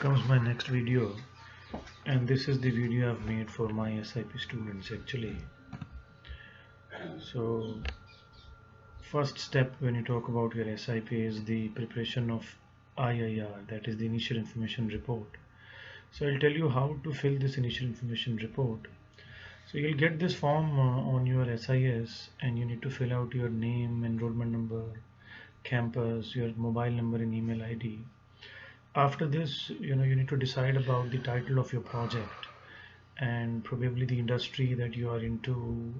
comes my next video, and this is the video I've made for my SIP students actually. So first step when you talk about your SIP is the preparation of IIR, that is the initial information report. So I'll tell you how to fill this initial information report. So you'll get this form on your SIS, and you need to fill out your name, enrollment number, campus, your mobile number and email ID. After this, you need to decide about the title of your project and probably the industry that you are into,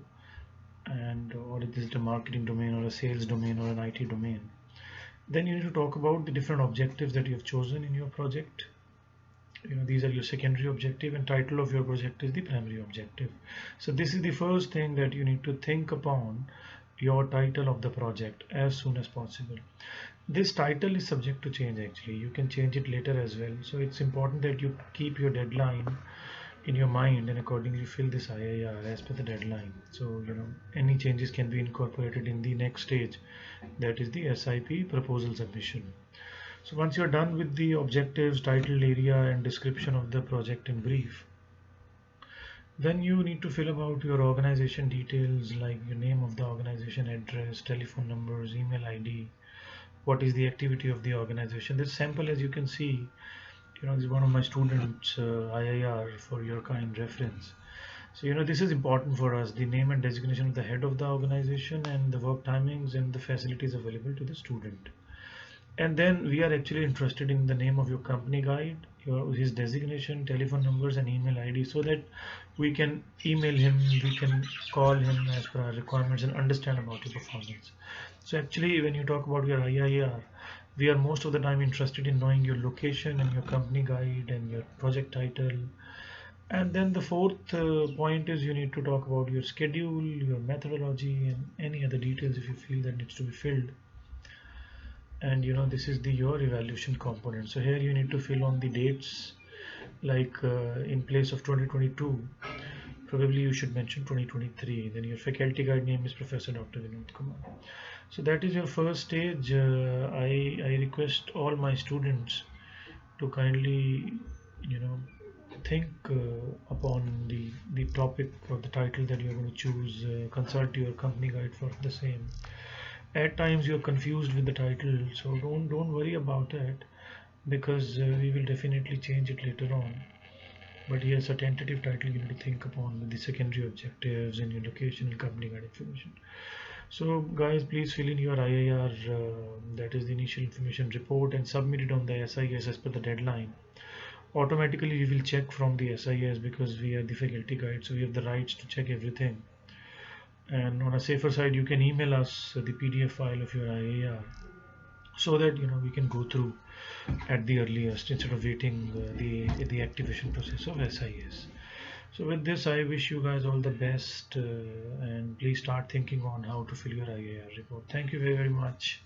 and or is it a marketing domain or a sales domain or an IT domain. Then you need to talk about the different objectives that you have chosen in your project. These are your secondary objective, and title of your project is the primary objective. So this is the first thing that you need to think upon, your title of the project, as soon as possible. This title is subject to change actually. You can change it later as well. So it's important that you keep your deadline in your mind and accordingly fill this IIR as per the deadline. So any changes can be incorporated in the next stage, that is the SIP proposal submission. So once you're done with the objectives, title, area and description of the project in brief, then you need to fill about your organization details like your name of the organization, address, telephone numbers, email ID, what is the activity of the organization. This sample, as you can see, this is one of my students IIR for your kind reference. So this is important for us, the name and designation of the head of the organization and the work timings and the facilities available to the student. And then we are actually interested in the name of your company guide, his designation, telephone numbers and email ID, so that we can email him, we can call him as per our requirements and understand about your performance. So actually when you talk about your IIR, we are most of the time interested in knowing your location and your company guide and your project title. And then the fourth point is you need to talk about your schedule, your methodology and any other details if you feel that needs to be filled. And this is your evaluation component. So here you need to fill on the dates, like in place of 2022 probably you should mention 2023. Then your faculty guide name is Professor Dr. Vinod. So that is your first stage. I request all my students to kindly think upon the topic or the title that you're going to choose. Consult your company guide for the same. At times you're confused with the title, so don't worry about it, because we will definitely change it later on. But yes, a tentative title you need to think upon with the secondary objectives and your location and company guide information. So guys, please fill in your IIR, that is the initial information report, and submit it on the SIS as per the deadline. Automatically we will check from the SIS because we are the faculty guide, so we have the rights to check everything. And on a safer side, you can email us the PDF file of your IIR so that we can go through at the earliest instead of waiting the activation process of SIS. So with this, I wish you guys all the best, and please start thinking on how to fill your IIR report. Thank you very much.